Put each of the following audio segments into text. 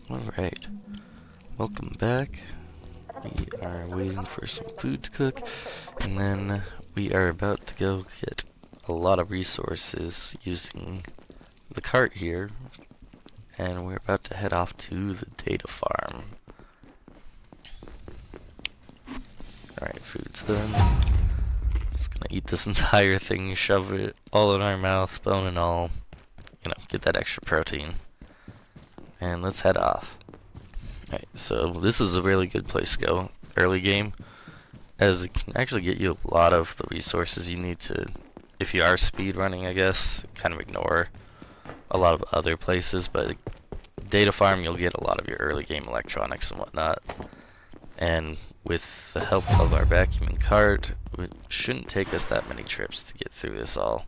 Alright, welcome back. We are waiting for some food to cook, and then we are about to go get a lot of resources using the cart here, and we're about to head off to the data farm. Alright, food's done. Just gonna eat this entire thing, shove it all in our mouth, bone and all, get that extra protein. And let's head off. Alright, so this is a really good place to go early game, as it can actually get you a lot of the resources you need to, if you are speed running, I guess, kind of ignore a lot of other places, but data farm you'll get a lot of your early game electronics and whatnot. And with the help of our vacuum and cart, it shouldn't take us that many trips to get through this all.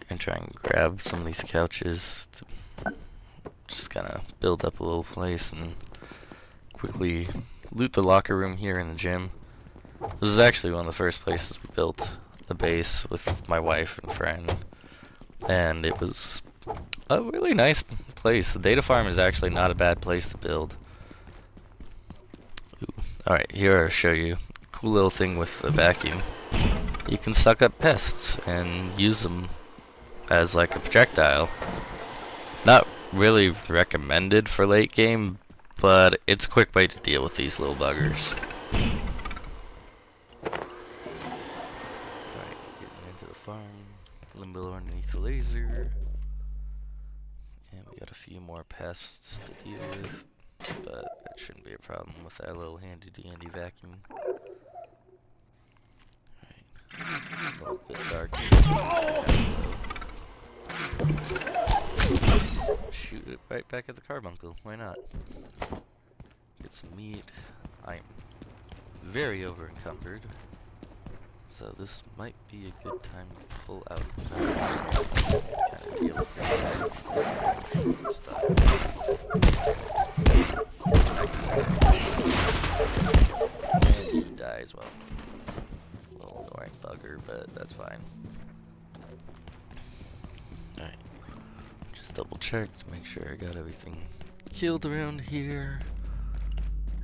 And try and grab some of these couches to just kind of build up a little place and quickly loot the locker room here in the gym. This is actually one of the first places we built the base with my wife and friend, and it was a really nice place. The data farm is actually not a bad place to build. Alright, here I'll show you a cool little thing with the vacuum. You can suck up pests and use them as like a projectile. Not really recommended for late game, but it's a quick way to deal with these little buggers. Alright, getting into the farm, limbo underneath the laser, and we got a few more pests to deal with, but that shouldn't be a problem with that little handy dandy vacuum. Alright, a little bit dark here. Shoot it right back at the carbuncle. Why not? Get some meat. I'm very over encumbered, so this might be a good time to pull out. Kind of deal with this stuff. And you die as well. A little annoying bugger, but that's fine. Alright. Just double check to make sure I got everything killed around here.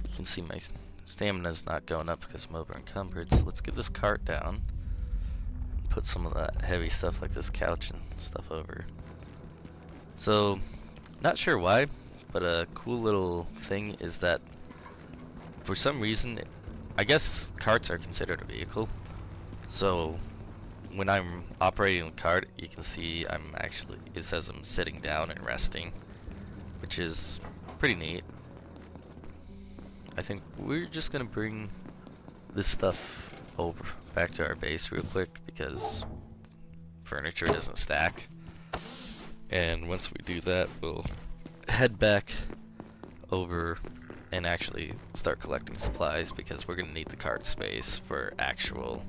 You can see my stamina's not going up because I'm over encumbered, so let's get this cart down and put some of that heavy stuff like this couch and stuff over. So, not sure why, but a cool little thing is that for some reason, I guess carts are considered a vehicle. So when I'm operating the cart, you can see it says I'm sitting down and resting, which is pretty neat. I think we're just gonna bring this stuff over back to our base real quick because furniture doesn't stack. And once we do that, we'll head back over and actually start collecting supplies because we're gonna need the cart space for actual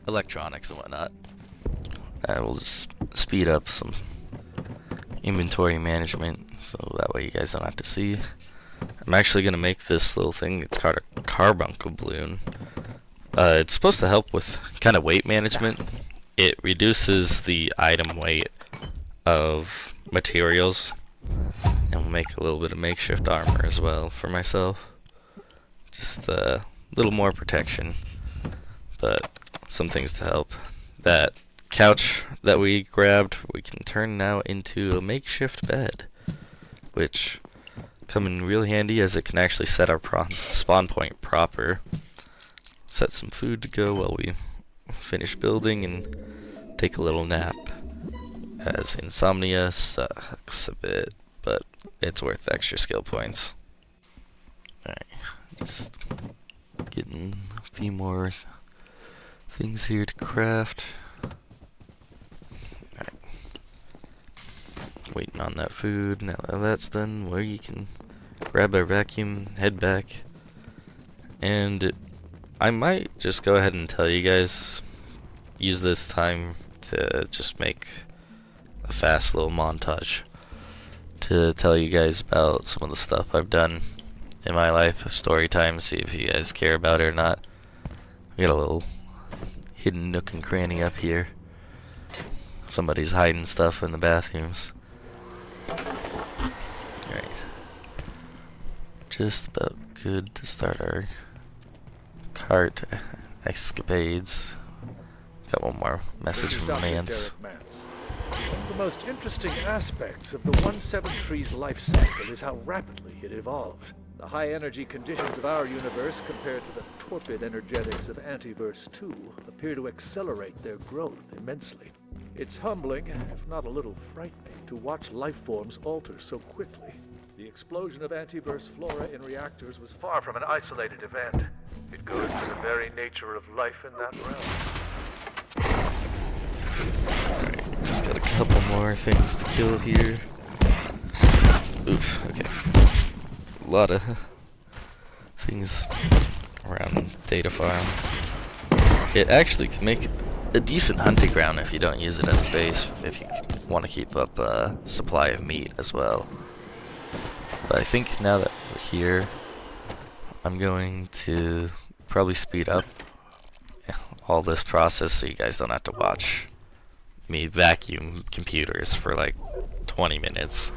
electronics and whatnot. We'll just speed up some inventory management so that way you guys don't have to see. I'm actually gonna make this little thing. It's called a carbuncle balloon. It's supposed to help with kind of weight management. It reduces the item weight of materials, and we'll make a little bit of makeshift armor as well for myself. Just a little more protection, but some things to help. That couch that we grabbed, we can turn now into a makeshift bed, which come in really handy as it can actually set our spawn point proper. Set some food to go while we finish building and take a little nap, as insomnia sucks a bit, but it's worth the extra skill points. Alright, just getting a few more things here to craft. Alright. Waiting on that food. Now that that's done, we can grab our vacuum, head back, and I might just go ahead and tell you guys, use this time to just make a fast little montage to tell you guys about some of the stuff I've done in my life, story time, see if you guys care about it or not. We got a little hidden nook and cranny up here. Somebody's hiding stuff in the bathrooms. just about good to start our cart escapades. Got one more message from Mance. One of the most interesting aspects of the 173's life cycle is how rapidly it evolves. The high energy conditions of our universe compared to the torpid energetics of Antiverse 2 appear to accelerate their growth immensely. It's humbling, if not a little frightening, to watch life forms alter so quickly. The explosion of Antiverse flora in reactors was far from an isolated event. It goes to the very nature of life in that realm. Alright, just got a couple more things to kill here. Oof, okay. A lot of things around data farm. It actually can make a decent hunting ground if you don't use it as a base, if you want to keep up a supply of meat as well. But I think now that we're here, I'm going to probably speed up all this process so you guys don't have to watch me vacuum computers for like 20 minutes.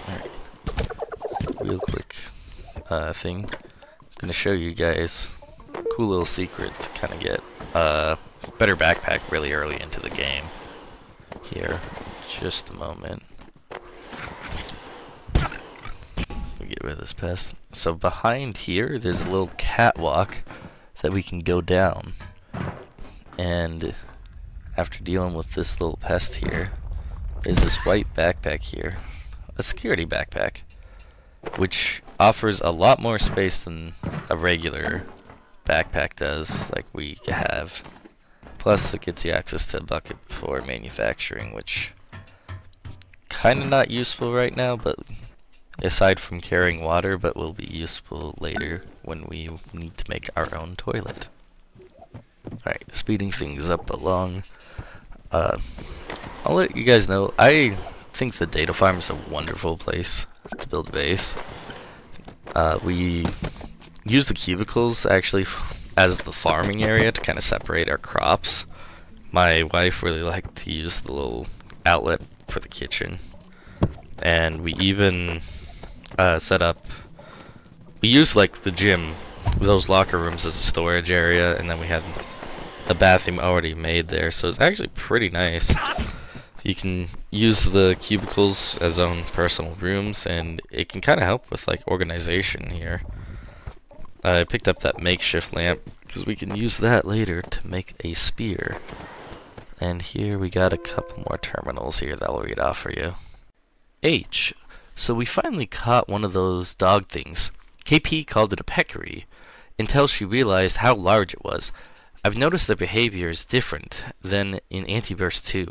Alright, real quick thing. I'm gonna show you guys a cool little secret to kind of get a better backpack really early into the game. Here, just a moment. Get rid of this pest. So behind here, there's a little catwalk that we can go down. And after dealing with this little pest here, there's this white backpack here, a security backpack, which offers a lot more space than a regular backpack does, like we have. Plus, it gets you access to a bucket for manufacturing, which kind of not useful right now, but aside from carrying water, but will be useful later when we need to make our own toilet. Alright, speeding things up along. I'll let you guys know, I think the data farm is a wonderful place to build a base. We use the cubicles actually as the farming area to kind of separate our crops. My wife really liked to use the little outlet for the kitchen. And we even set up, we used like the gym, those locker rooms as a storage area, and then we had the bathroom already made there, so it's actually pretty nice. You can use the cubicles as own personal rooms, and it can kind of help with like organization here. I picked up that makeshift lamp because we can use that later to make a spear. And here we got a couple more terminals here that I'll read off for you. H. So we finally caught one of those dog things. KP called it a peccary until she realized how large it was. I've noticed their behavior is different than in Antiverse 2.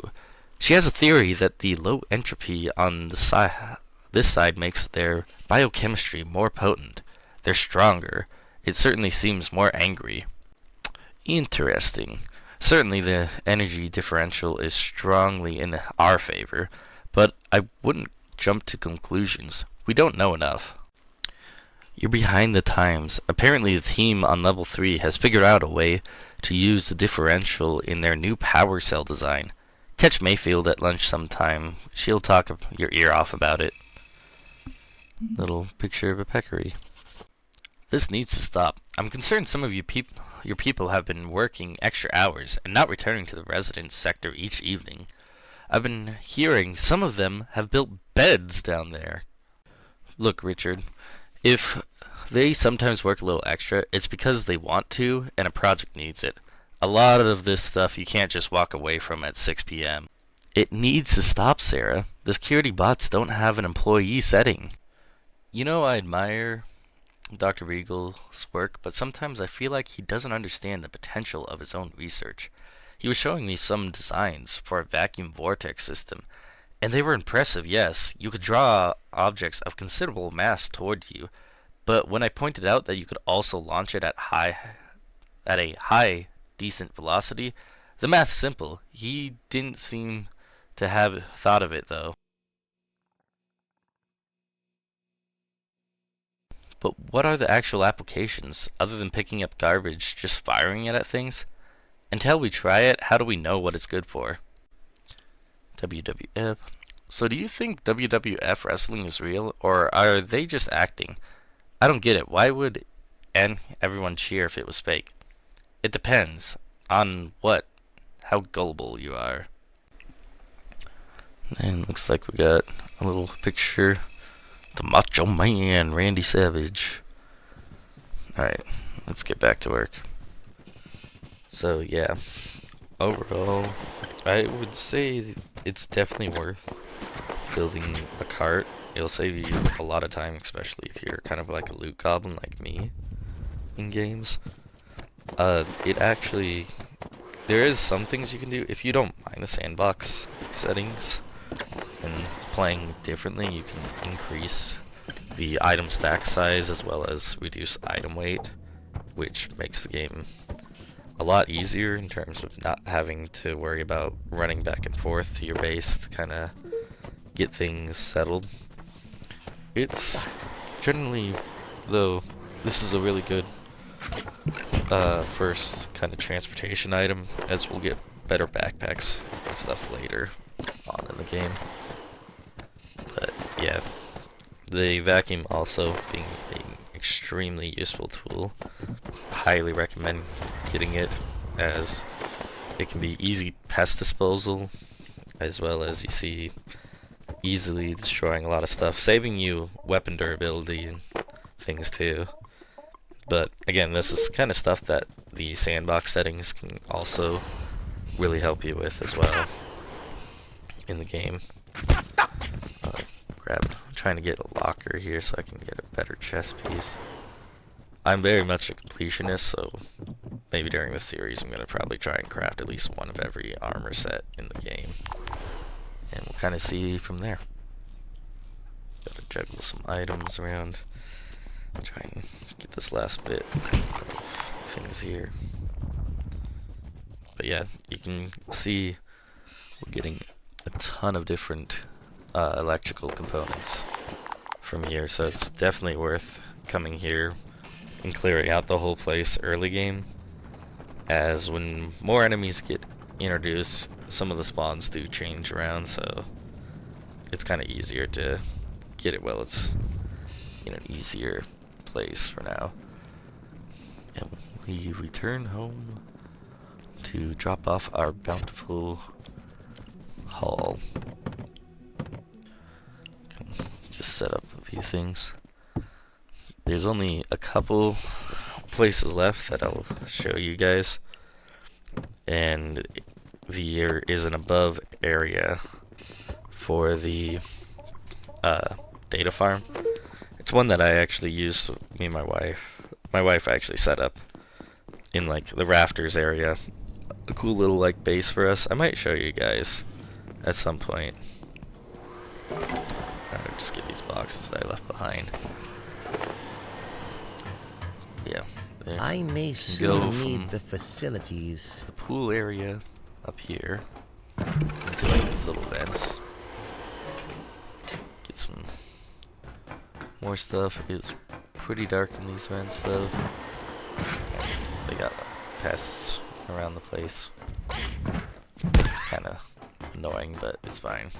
She has a theory that the low entropy on the this side makes their biochemistry more potent. They're stronger. It certainly seems more angry. Interesting. Certainly the energy differential is strongly in our favor, but I wouldn't jump to conclusions. We don't know enough. You're behind the times. Apparently the team on level 3 has figured out a way to use the differential in their new power cell design. Catch Mayfield at lunch sometime. She'll talk your ear off about it. Little picture of a peccary. This needs to stop. I'm concerned some of your people have been working extra hours and not returning to the residence sector each evening. I've been hearing some of them have built beds down there. Look, Richard, if they sometimes work a little extra, it's because they want to and a project needs it. A lot of this stuff you can't just walk away from at 6 p.m. It needs to stop, Sarah. The security bots don't have an employee setting. You know, I admire Dr. Regal's work, but sometimes I feel like he doesn't understand the potential of his own research. He was showing me some designs for a vacuum vortex system, and they were impressive, yes. You could draw objects of considerable mass toward you, but when I pointed out that you could also launch it at a high, decent velocity, the math's simple. He didn't seem to have thought of it, though. But what are the actual applications, other than picking up garbage, just firing it at things? Until we try it, how do we know what it's good for? WWF. So do you think WWF wrestling is real, or are they just acting? I don't get it. Why would everyone cheer if it was fake? It depends on how gullible you are. And looks like we got a little picture. The Macho Man, Randy Savage. Alright, let's get back to work. So yeah, overall, I would say it's definitely worth building a cart. It'll save you a lot of time, especially if you're kind of like a loot goblin like me in games. It actually, there is some things you can do if you don't mind the sandbox settings and playing differently. You can increase the item stack size as well as reduce item weight, which makes the game a lot easier in terms of not having to worry about running back and forth to your base to kind of get things settled. It's generally, though, this is a really good first kind of transportation item, as we'll get better backpacks and stuff later on in the game. But yeah, the vacuum also being an extremely useful tool. Highly recommend getting it, as it can be easy pest disposal, as well as you see easily destroying a lot of stuff, saving you weapon durability and things too. But again, this is kind of stuff that the sandbox settings can also really help you with as well in the game. I'm trying to get a locker here so I can get a better chest piece. I'm very much a completionist, so maybe during this series I'm going to probably try and craft at least one of every armor set in the game. And we'll kind of see from there. Gotta juggle some items around. Try and get this last bit of things here. But yeah, you can see we're getting a ton of different electrical components from here, so it's definitely worth coming here and clearing out the whole place early game, as when more enemies get introduced, some of the spawns do change around, so it's kind of easier to get it while it's in an easier place for now. And we return home to drop off our bountiful haul. Just set up a few things. There's only a couple places left that I'll show you guys, and there is an above area for the data farm. It's one that I actually used, me and my wife. My wife actually set up in like the rafters area. A cool little like base for us. I might show you guys at some point. I'll just get these boxes that I left behind. Yeah. There. I may soon need the facilities. The pool area up here into like these little vents. Get some more stuff. It's pretty dark in these vents though. They got pests around the place. Kinda annoying, but it's fine.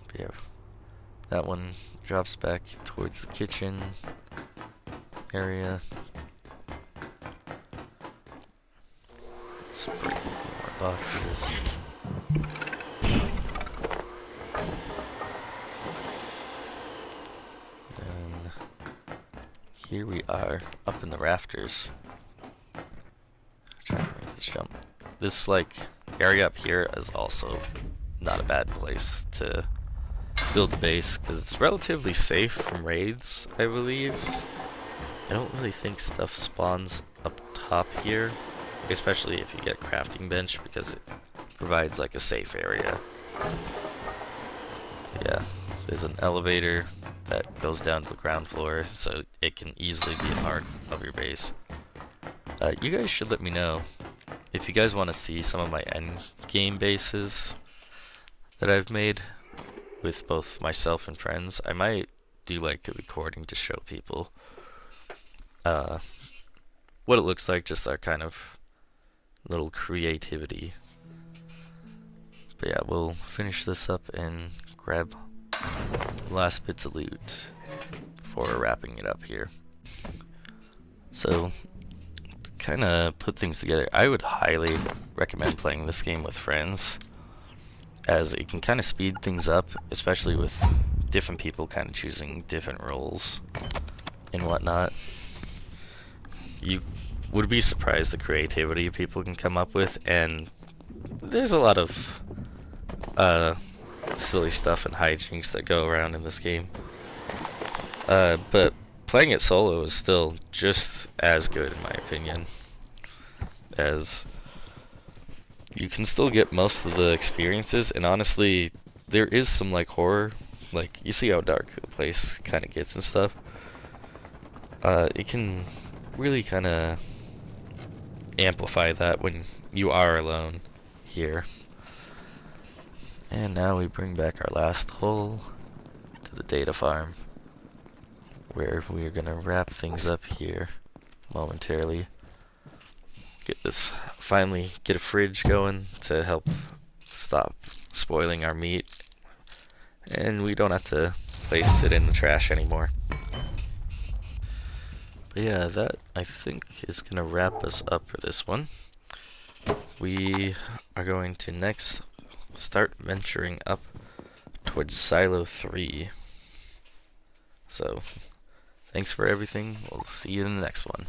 But yeah, that one drops back towards the kitchen area. Just bring more boxes. Then here we are up in the rafters. Try to make this jump. This like area up here is also not a bad place to build a base, because it's relatively safe from raids, I believe. I don't really think stuff spawns up top here, especially if you get a crafting bench, because it provides like a safe area. Yeah, there's an elevator that goes down to the ground floor, so it can easily be a part of your base. You guys should let me know if you guys want to see some of my end game bases that I've made with both myself and friends. I might do like a recording to show people what it looks like, just our kind of little creativity. But yeah, we'll finish this up and grab last bits of loot before wrapping it up here. So, kind of put things together, I would highly recommend playing this game with friends, as it can kind of speed things up, especially with different people kind of choosing different roles and whatnot. You would be surprised the creativity people can come up with, and there's a lot of silly stuff and hijinks that go around in this game. But playing it solo is still just as good in my opinion, as you can still get most of the experiences, and honestly there is some like horror, like you see how dark the place kind of gets and stuff. It can really kind of amplify that when you are alone here. And now we bring back our last hull to the data farm, where we're gonna wrap things up here momentarily. Finally get a fridge going to help stop spoiling our meat, and we don't have to place it in the trash anymore. But yeah, that I think is gonna wrap us up for this one. We are going to next start venturing up towards Silo 3. So, thanks for everything. We'll see you in the next one.